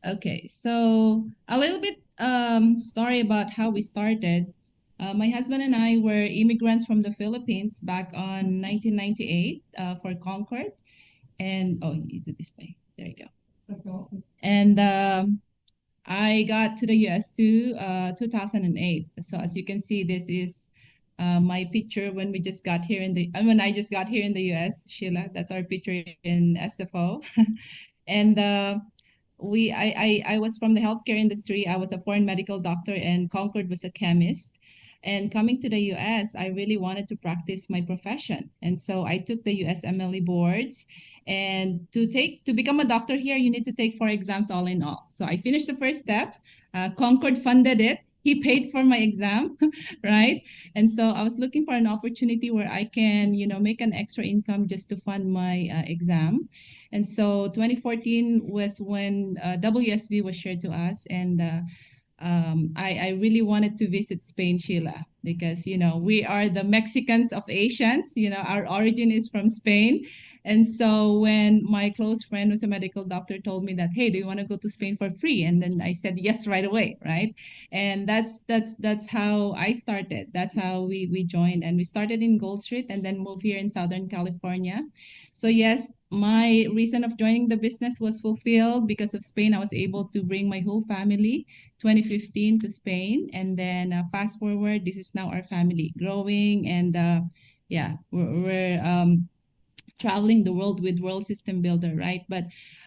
Okay, so a little bit story about how we started. My husband and I were immigrants from the Philippines back on 1998 for Concord. And oh, you do this way. There you go. And I got to the US to 2008. So as you can see, this is my picture when we just got here in the when I just got here in the US, Sheila. That's our picture in SFO. And I was from the healthcare industry. I was a foreign medical doctor, and Concord was a chemist. And coming to the US, I really wanted to practice my profession. And so I took the USMLE boards. And to become a doctor here, you need to take 4 exams all in all. So I finished the first step. Concord funded it. He paid for my exam, right? And so I was looking for an opportunity where I can, make an extra income just to fund my exam. And so 2014 was when WSB was shared to us. And I really wanted to visit Spain, Sheila, because, we are the Mexicans of Asians. Our origin is from Spain. And so when my close friend who's a medical doctor told me that, hey, do you want to go to Spain for free? And then I said yes right away, right? And that's how I started. That's how we joined. And we started in Gold Street and then moved here in Southern California. So yes, my reason of joining the business was fulfilled because of Spain. I was able to bring my whole family 2015 to Spain, and then fast forward, this is now our family growing, and yeah, we're traveling the world with World System Builder, right? But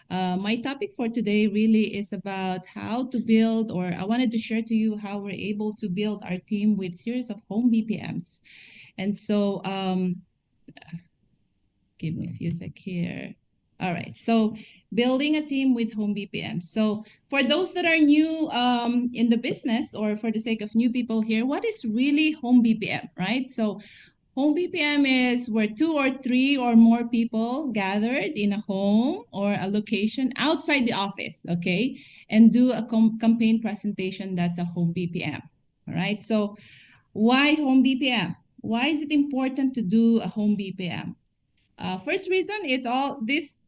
my topic for today really is about how to build, or I wanted to share to you how we're able to build our team with series of home BPMs. And so give me a few sec here. All right. So building a team with home BPM. So for those that are new in the business, or for the sake of new people here, what is really home BPM, right? So home BPM is where 2 or 3 or more people gathered in a home or a location outside the office, okay, and do a campaign presentation. That's a home BPM. All right. So why home BPM? Why is it important to do a home BPM? First reason, it's all this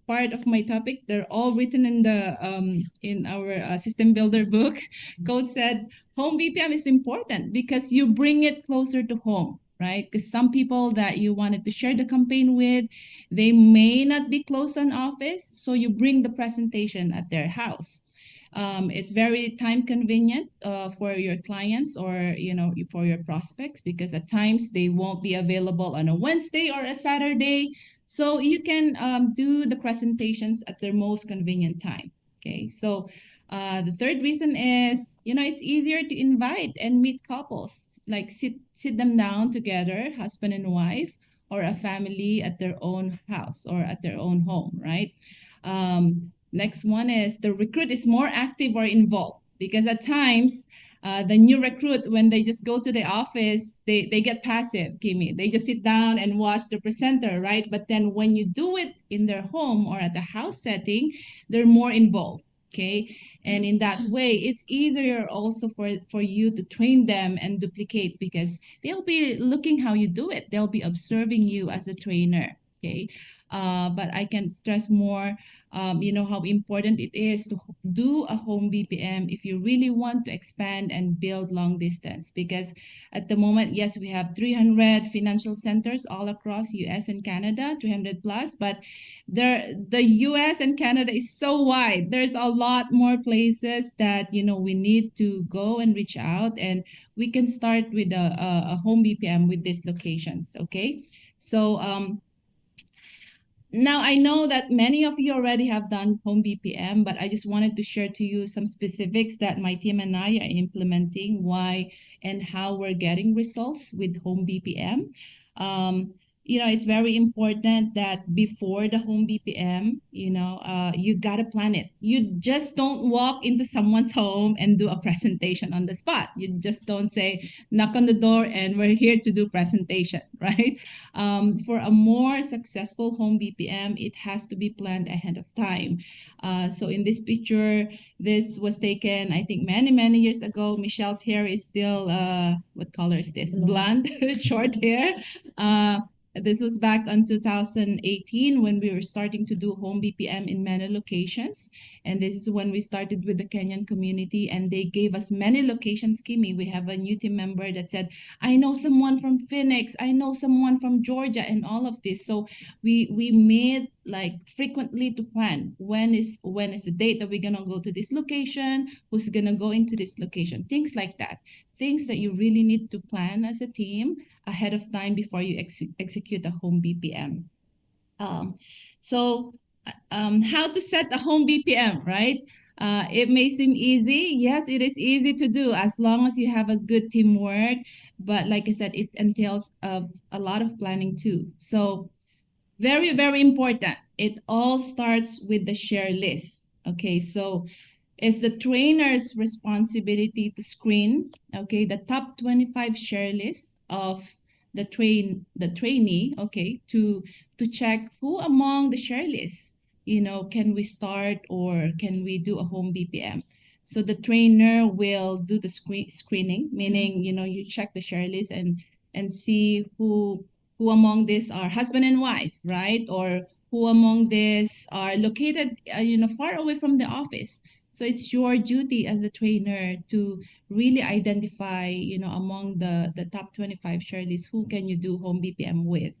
part of my topic. They're all written in the in our system builder book. Code said home BPM is important because you bring it closer to home, right? Because some people that you wanted to share the campaign with, they may not be close on office, so you bring the presentation at their house. It's very time convenient for your clients, or for your prospects, because at times they won't be available on a Wednesday or a Saturday, so you can do the presentations at their most convenient time. Okay, so the third reason is, it's easier to invite and meet couples, like sit them down together, husband and wife, or a family at their own house or at their own home, right? Next one is the recruit is more active or involved, because at times the new recruit, when they just go to the office, they get passive, Kimmy. They just sit down and watch the presenter, right? But then when you do it in their home or at the house setting, they're more involved. Okay. And in that way, it's easier also for you to train them and duplicate, because they'll be looking how you do it. They'll be observing you as a trainer. Okay. But I can stress more, how important it is to do a home BPM if you really want to expand and build long distance. Because at the moment, yes, we have 300 financial centers all across US and Canada, 300 plus, but the US and Canada is so wide. There's a lot more places that, we need to go and reach out, and we can start with a home BPM with these locations, okay? So, now, I know that many of you already have done home BPM, but I just wanted to share to you some specifics that my team and I are implementing, why and how we're getting results with home BPM. It's very important that before the home BPM, you got to plan it. You just don't walk into someone's home and do a presentation on the spot. You just don't say, knock on the door and we're here to do presentation, right? For a more successful home BPM, it has to be planned ahead of time. So in this picture, this was taken, I think, many, many years ago. Michelle's hair is still, what color is this? Blonde, short hair. This was back on 2018 when we were starting to do home BPM in many locations. And this is when we started with the Kenyan community, and they gave us many locations, Kimi. We have a new team member that said, I know someone from Phoenix, I know someone from Georgia, and all of this. So we made like frequently to plan when is the date that we're gonna go to this location, who's gonna go into this location, things like that. Things that you really need to plan as a team ahead of time before you execute a home BPM. Um, so, how to set a home BPM, right? It may seem easy. Yes, it is easy to do as long as you have a good teamwork. But like I said, it entails a lot of planning too. So, very, very important. It all starts with the share list. Okay, so it's the trainer's responsibility to screen, okay, the top 25 share list of the trainee, okay, to check who among the share list, can we start or can we do a home BPM. So the trainer will do the screening, meaning, you check the share list and see who among these are husband and wife, right? Or who among these are located, far away from the office. So it's your duty as a trainer to really identify, among the top 25 Shirleys, who can you do home BPM with.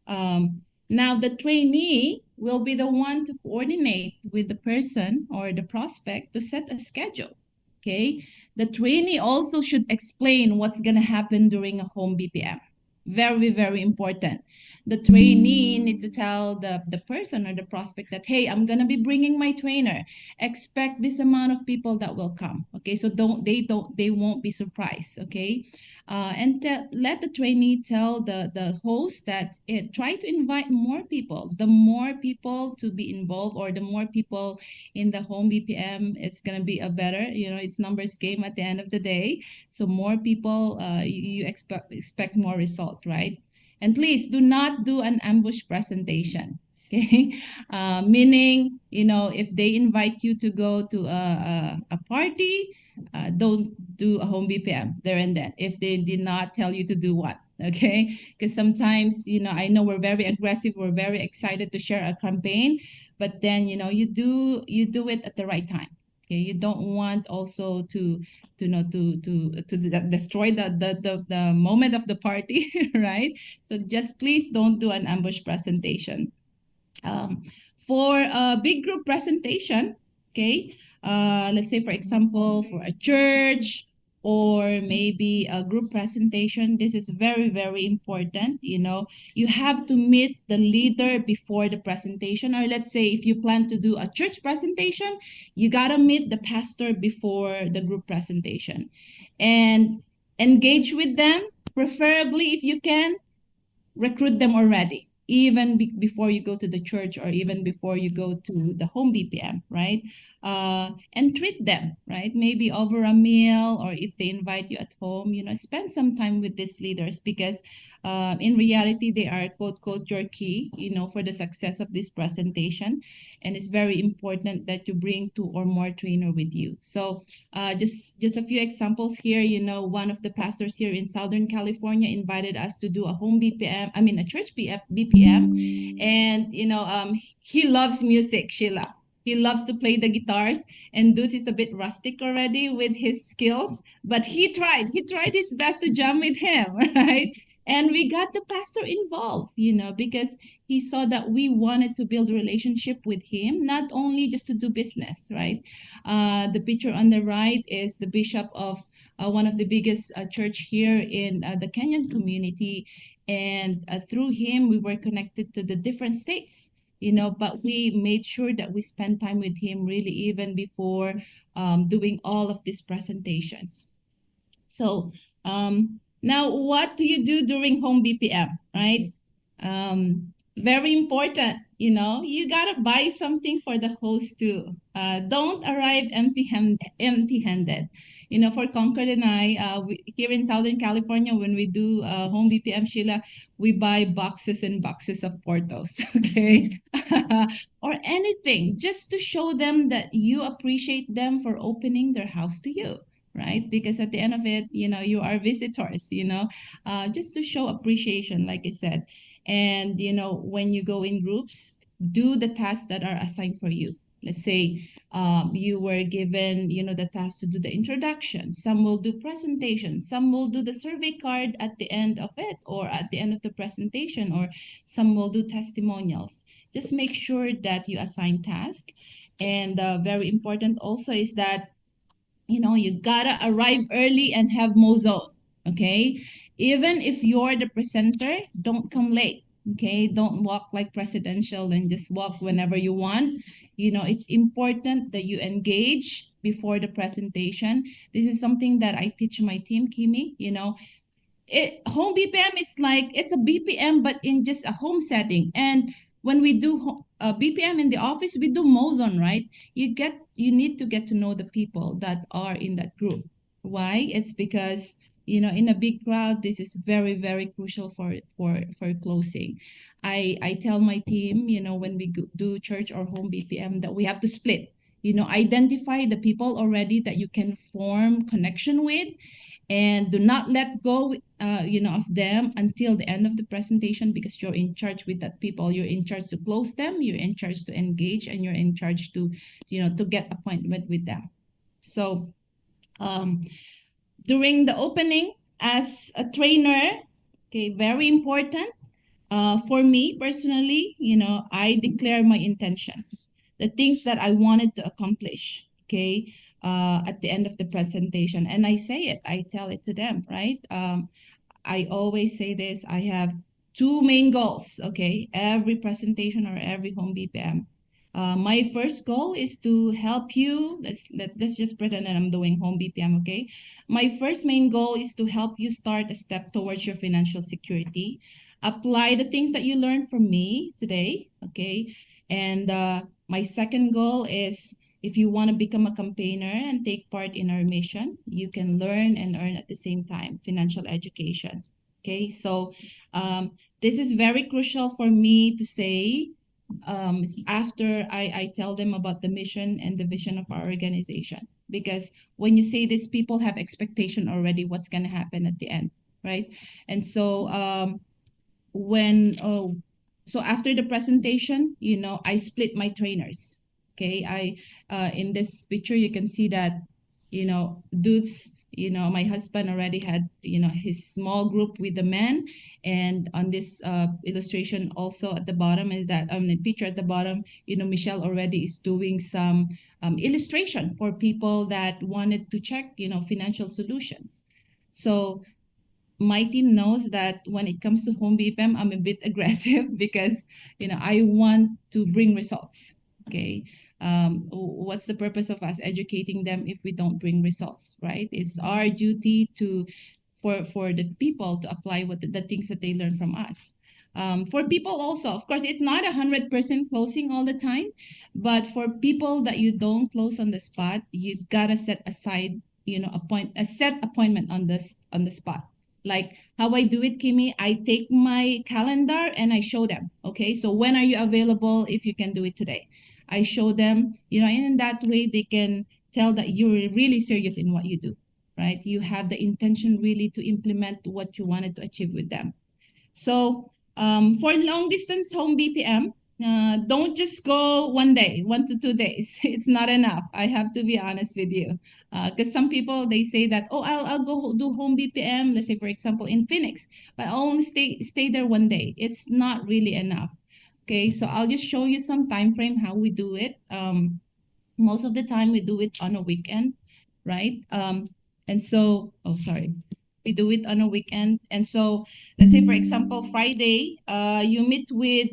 Now, the trainee will be the one to coordinate with the person or the prospect to set a schedule. Okay. The trainee also should explain what's going to happen during a home BPM. Very, very important. The trainee need to tell the person or the prospect that, hey, I'm going to be bringing my trainer. Expect this amount of people that will come. Okay. So they won't be surprised. Okay. And let the trainee tell the host that try to invite more people. The more people to be involved, or the more people in the home BPM, it's going to be a better, it's numbers game at the end of the day. So more people, you expect more result, right? And please do not do an ambush presentation. Okay, meaning, if they invite you to go to a party, don't do a home BPM there and then if they did not tell you to do one. Okay, because sometimes, I know we're very aggressive, we're very excited to share a campaign, but then, you do it at the right time. Okay, you don't want also to destroy the moment of the party, right? So just please don't do an ambush presentation. um, for a big group presentation, okay, let's say, for example, for a church or maybe a group presentation, this is very, very important. You have to meet the leader before the presentation. Or let's say if you plan to do a church presentation, you got to meet the pastor before the group presentation and engage with them, preferably if you can recruit them already, even before you go to the church or even before you go to the home BPM, right? And treat them, right? Maybe over a meal, or if they invite you at home, spend some time with these leaders, because in reality, they are quote, quote, your key, for the success of this presentation. And it's very important that you bring two or more trainer with you. So just a few examples here. One of the pastors here in Southern California invited us to do a home BPM, I mean a church BPM, and he loves music, Sheila. He loves to play the guitars, and dude is a bit rustic already with his skills, but he tried his best to jam with him, right? And we got the pastor involved, because he saw that we wanted to build a relationship with him, not only just to do business, right? The picture on the right is the bishop of one of the biggest church here in the Kenyan community. And through him, we were connected to the different states, but we made sure that we spent time with him really even before doing all of these presentations. So now, what do you do during home BPM, right? Very important, you gotta buy something for the host too. Don't arrive empty-handed. For Concord and I, here in Southern California, when we do home BPM, Sheila, we buy boxes and boxes of Portos, okay? Or anything, just to show them that you appreciate them for opening their house to you. right? Because at the end of it, you are visitors, just to show appreciation, like I said. And, when you go in groups, do the tasks that are assigned for you. Let's say you were given, the task to do the introduction. Some will do presentation. Some will do the survey card at the end of it or at the end of the presentation, or some will do testimonials. Just make sure that you assign tasks. And very important also is that you gotta arrive early and have mozone. Okay, even if you're the presenter, don't come late. Okay, don't walk like presidential and just walk whenever you want. It's important that you engage before the presentation. This is something that I teach my team, Kimi. Home BPM is like it's a BPM but in just a home setting. And when we do BPM in the office, we do Mozon, right? You need to get to know the people that are in that group. Why? It's because in a big crowd, this is very very crucial for closing. I tell my team, when we do church or home BPM, that we have to split. Identify the people already that you can form connection with, and do not let go of them until the end of the presentation, because you're in charge with that people. You're in charge to close them, you're in charge to engage, and you're in charge to get appointment with them. So um, during the opening, as a trainer, okay, very important. For me personally, I declare my intentions, the things that I wanted to accomplish, okay, at the end of the presentation. And I say it, I tell it to them, right? I always say this, I have two main goals, okay, every presentation or every home BPM. My first goal is to help you. Let's just pretend that I'm doing home BPM, okay? My first main goal is to help you start a step towards your financial security. Apply the things that you learned from me today, okay? And my second goal is, if you want to become a campaigner and take part in our mission, you can learn and earn at the same time financial education. Okay, so this is very crucial for me to say after I tell them about the mission and the vision of our organization. Because when you say this, people have expectation already what's going to happen at the end, right? And so when so after the presentation, I split my trainers. Okay, I in this picture you can see that dudes, my husband already had his small group with the men. And on this illustration also at the bottom is that the picture at the bottom, Michelle already is doing some illustration for people that wanted to check financial solutions. So my team knows that when it comes to home BPM, I'm a bit aggressive because I want to bring results. Okay, what's the purpose of us educating them if we don't bring results, right? It's our duty to for the people to apply what the things that they learn from us. For people also, of course, it's not 100% closing all the time, but for people that you don't close on the spot, you gotta set aside, a set appointment on the spot. Like how I do it, Kimi, I take my calendar and I show them. Okay, so when are you available? If you can do it today, I show them. And in that way they can tell that you're really serious in what you do, right? You have the intention really to implement what you wanted to achieve with them. So for long distance home BPM, don't just go one day, 1 to 2 days. It's not enough. I have to be honest with you. Because some people, they say that, oh, I'll go do home BPM, let's say, for example, in Phoenix, but I'll only stay there one day. It's not really enough. Okay, so I'll just show you some time frame how we do it. Most of the time we do it on a weekend, right? And so, oh, sorry, we do it on a weekend. And so, let's say, for example, Friday, you meet with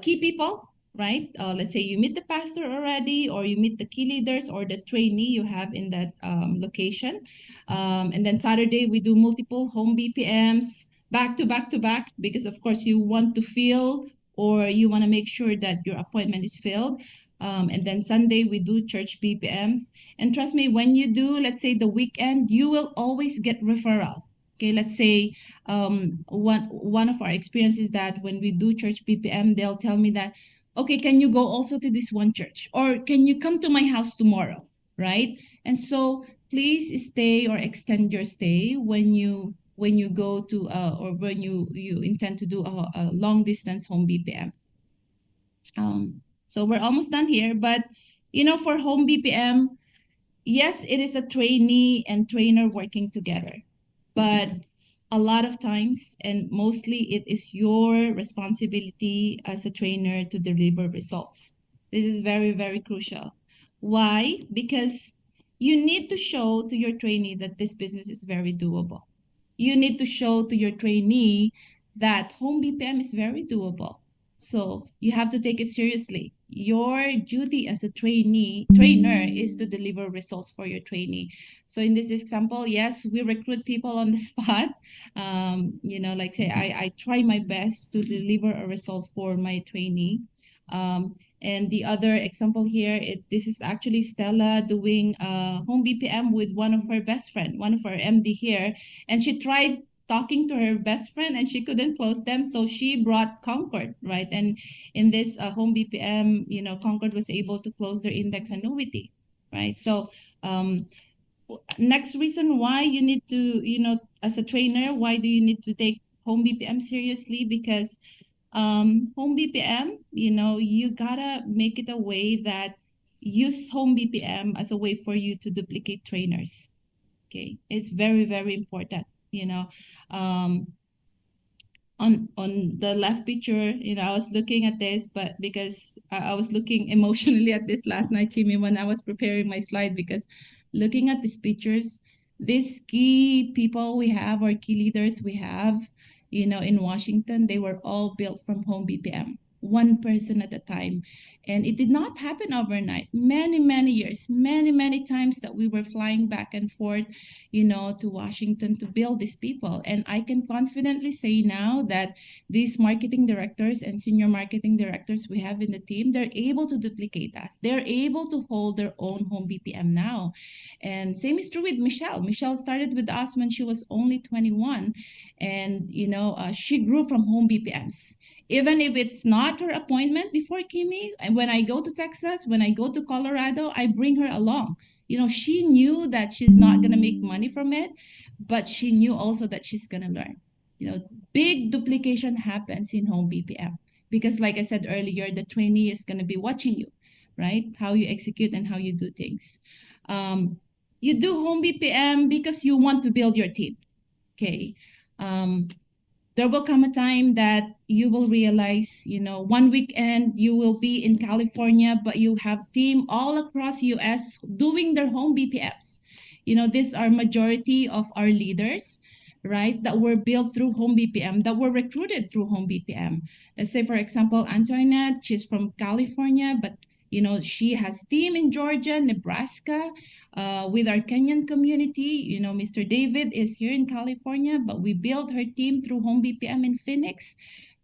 key people, right? Let's say you meet the pastor already, or you meet the key leaders or the trainee you have in that location. And then Saturday, we do multiple home BPMs back to back to back, because, of course, you want to fill, or you want to make sure that your appointment is filled. And then Sunday, we do church BPMs. And trust me, when you do, let's say, the weekend, you will always get referral. Okay, let's say one of our experiences that when we do church BPM, they'll tell me that, okay, can you go also to this one church, or can you come to my house tomorrow, right? And so please stay or extend your stay when you go to or when you intend to do a long distance home BPM. So we're almost done here, but for home BPM, yes, it is a trainee and trainer working together, but a lot of times and mostly it is your responsibility as a trainer to deliver results. This is very, very crucial. Why? Because you need to show to your trainee that this business is very doable. You need to show to your trainee that home BPM is very doable. So you have to take it seriously. Your duty as a trainer is to deliver results for your trainee. So in this example, yes, we recruit people on the spot. Like say I try my best to deliver a result for my trainee. And the other example here, this is actually Stella doing home BPM with one of her best friend, one of our MD here, and she tried talking to her best friend and she couldn't close them, so she brought Concord, right? And in this home BPM, Concord was able to close their index annuity, right? So next reason why you need to, as a trainer, why do you need to take home BPM seriously? Because home BPM, you gotta make it a way that use home BPM as a way for you to duplicate trainers. Okay, it's very, very important. Um, on the left picture, I was looking at this, but because I was looking emotionally at this last night, Kimi, when I was preparing my slide, because looking at these pictures, these key people we have, or key leaders we have, in Washington, they were all built from home BPM, one person at a time. And it did not happen overnight. Many, many years, many, many times that we were flying back and forth, to Washington to build these people. And I can confidently say now that these marketing directors and senior marketing directors we have in the team, they're able to duplicate us. They're able to hold their own home BPM now. And same is true with Michelle. Michelle started with us when she was only 21. And, she grew from home BPMs. Even if it's not her appointment before Kimi, and when I go to Texas, when I go to Colorado, I bring her along. She knew that she's not going to make money from it, but she knew also that she's going to learn. Big duplication happens in home BPM because, like I said earlier, the trainee is going to be watching you, right? How you execute and how you do things. You do home BPM because you want to build your team. Okay. There will come a time that you will realize, one weekend you will be in California, but you have team all across US doing their home BPMs. These are majority of our leaders, right, that were built through home BPM, that were recruited through home BPM. Let's say, for example, Antoinette, she's from California, but she has team in Georgia, Nebraska, with our Kenyan community. Mr. David is here in California, but we built her team through home BPM in Phoenix.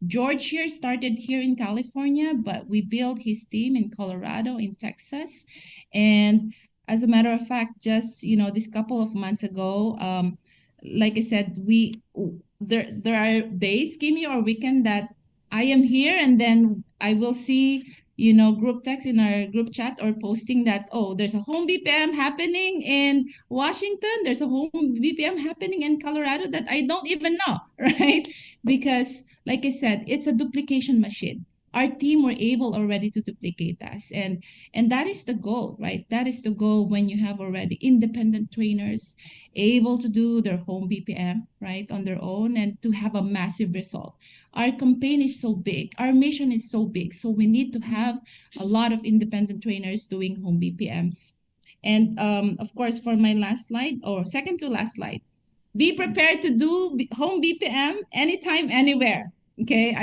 George here started here in California, but we built his team in Colorado, in Texas. And as a matter of fact, just, this couple of months ago, like I said, there are days, Kimi, or weekend that I am here and then I will see, group text in our group chat or posting that, oh, there's a home BPM happening in Washington. There's a home BPM happening in Colorado that I don't even know, right? Because, like I said, it's a duplication machine. Our team were able already to duplicate us. And that is the goal, right? That is the goal when you have already independent trainers able to do their home BPM, right, on their own and to have a massive result. Our campaign is so big, our mission is so big, so we need to have a lot of independent trainers doing home BPMs. And of course, for my last slide, or second to last slide, be prepared to do home BPM anytime, anywhere. Okay,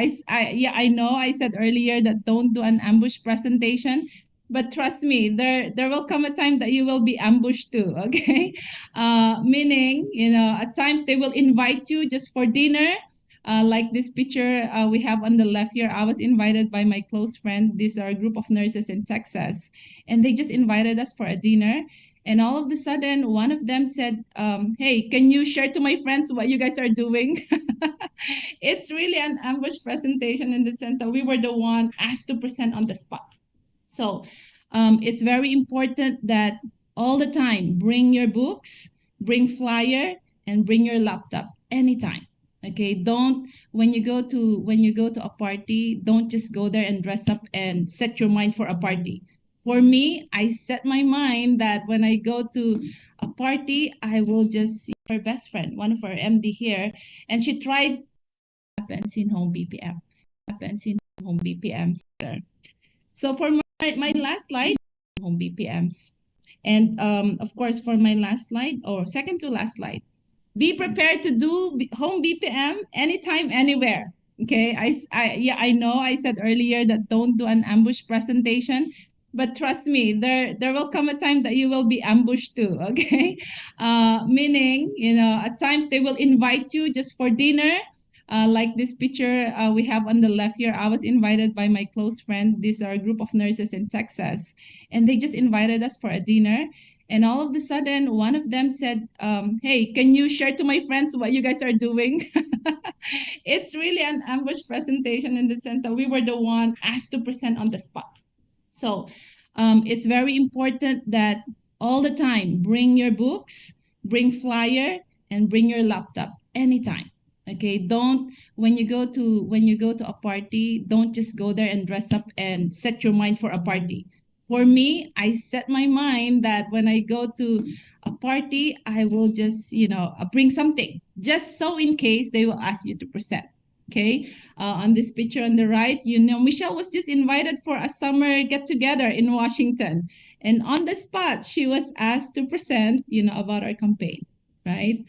yeah, I know I said earlier that don't do an ambush presentation, but trust me, there will come a time that you will be ambushed too. Okay, meaning, at times they will invite you just for dinner. Like this picture we have on the left here, I was invited by my close friend. These are a group of nurses in Texas, and they just invited us for a dinner. And all of a sudden, one of them said, hey, can you share to my friends what you guys are doing? It's really an ambush presentation in the sense that we were the one asked to present on the spot. So it's very important that all the time. Bring your books, bring flyer, and bring your laptop anytime. Okay, don't when you go to a party, don't just go there and dress up and set your mind for a party. For me, I set my mind that when I go to a party, I will just see her best friend, one of our MD here, and she tried happens in home BPM. Happens in home BPMs. So for my last slide, home BPMs. And of course, for my last slide, or second to last slide, be prepared to do home BPM anytime, anywhere. Okay, yeah, I know I said earlier that don't do an ambush presentation, but trust me, there will come a time that you will be ambushed too. Okay, meaning at times they will invite you just for dinner. Like this picture we have on the left here, I was invited by my close friend. These are a group of nurses in Texas, and they just invited us for a dinner. And all of a sudden, one of them said, "Hey, can you share to my friends what you guys are doing?" It's really an ambush presentation in the sense that we were the one asked to present on the spot. So it's very important that all the time bring your books, bring flyer, and bring your laptop anytime. Okay, don't when you go to a party, don't just go there and dress up and set your mind for a party. For me, I set my mind that when I go to a party, I will just bring something just so in case they will ask you to present. Okay, on this picture on the right, Michelle was just invited for a summer get together in Washington. And on the spot, she was asked to present, about our campaign, right?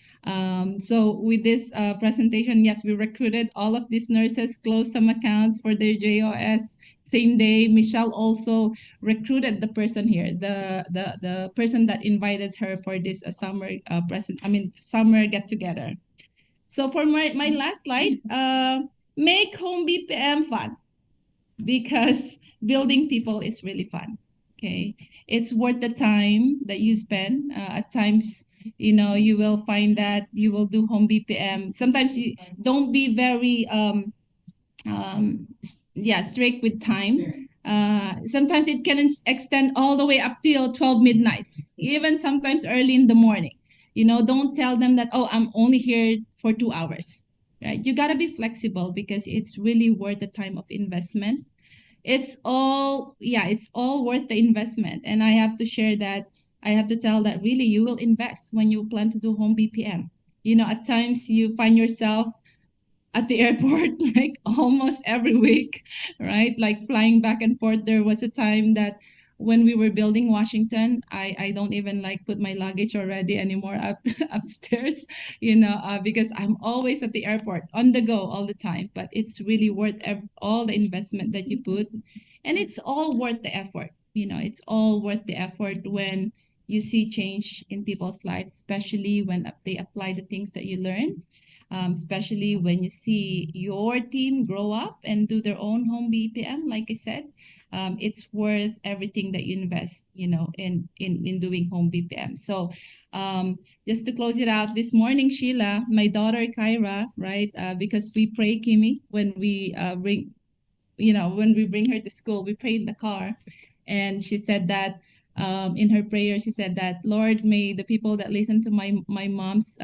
So with this presentation, yes, we recruited all of these nurses, closed some accounts for their JOS. Same day, Michelle also recruited the person here, the person that invited her for this summer get together. So for my last slide, make home BPM fun because building people is really fun. Okay, it's worth the time that you spend. At times, you will find that you will do home BPM. Sometimes you don't be very yeah, strict with time. Sometimes it can extend all the way up till 12 midnights, even sometimes early in the morning. Don't tell them that, oh, I'm only here for 2 hours, right? You got to be flexible because it's really worth the time of investment. It's all worth the investment. And I have to share that, I have to tell that really you will invest when you plan to do home BPM. At times you find yourself at the airport like almost every week, right? Like flying back and forth. There was a time that when we were building Washington, I don't even like put my luggage already anymore upstairs, because I'm always at the airport on the go all the time. But it's really worth all the investment that you put, and it's all worth the effort. It's all worth the effort when you see change in people's lives, especially when they apply the things that you learn, especially when you see your team grow up and do their own home BPM, like I said. It's worth everything that you invest, in doing home BPM. So just to close it out, this morning, Sheila, my daughter Kyra, right, because we pray, Kimmy, when we when we bring her to school, we pray in the car. And she said that in her prayer, she said that, Lord, may the people that listen to my mom's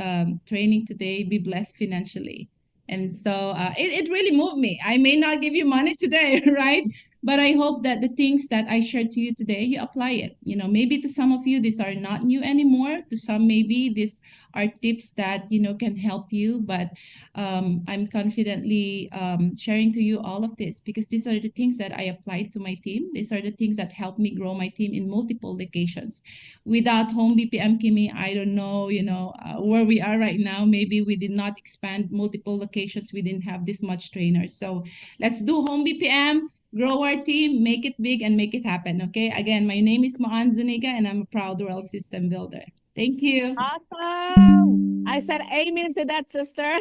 training today be blessed financially. And so it really moved me. I may not give you money today, right? But I hope that the things that I shared to you today, you apply it. Maybe to some of you, these are not new anymore. To some, maybe these are tips that, can help you. But I'm confidently sharing to you all of this because these are the things that I applied to my team. These are the things that helped me grow my team in multiple locations. Without home BPM, Kimi, I don't know, where we are right now. Maybe we did not expand multiple locations. We didn't have this much trainers. So let's do home BPM, grow our team, make it big, and make it happen. Okay. Again, my name is Maan Zuniga, and I'm a proud world system builder. Thank you. Awesome. I said amen to that, sister.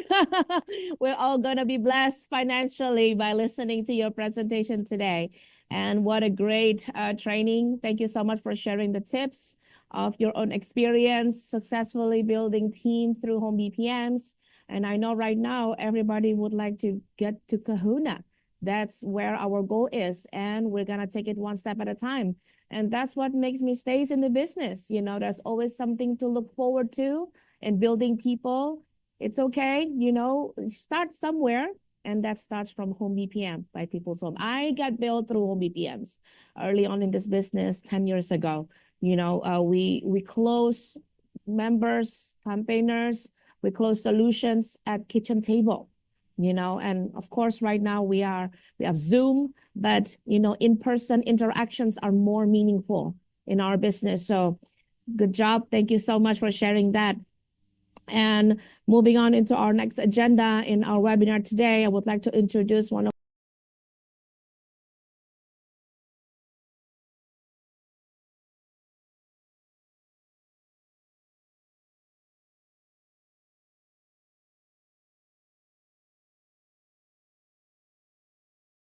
We're all going to be blessed financially by listening to your presentation today. And what a great training. Thank you so much for sharing the tips of your own experience successfully building team through home BPMs. And I know right now everybody would like to get to Kahuna. That's where our goal is. And we're going to take it one step at a time. And that's what makes me stays in the business. You know, there's always something to look forward to and building people. It's okay, you know, start somewhere. And that starts from Home BPM by People's Home. I got built through Home BPMs early on in this business 10 years ago. You know, we close members, campaigners, we close solutions at kitchen table, you know, and of course right now we have Zoom, but you know, in-person interactions are more meaningful in our business. So good job. Thank you so much for sharing that. And moving on into our next agenda in our webinar today, I would like to introduce one of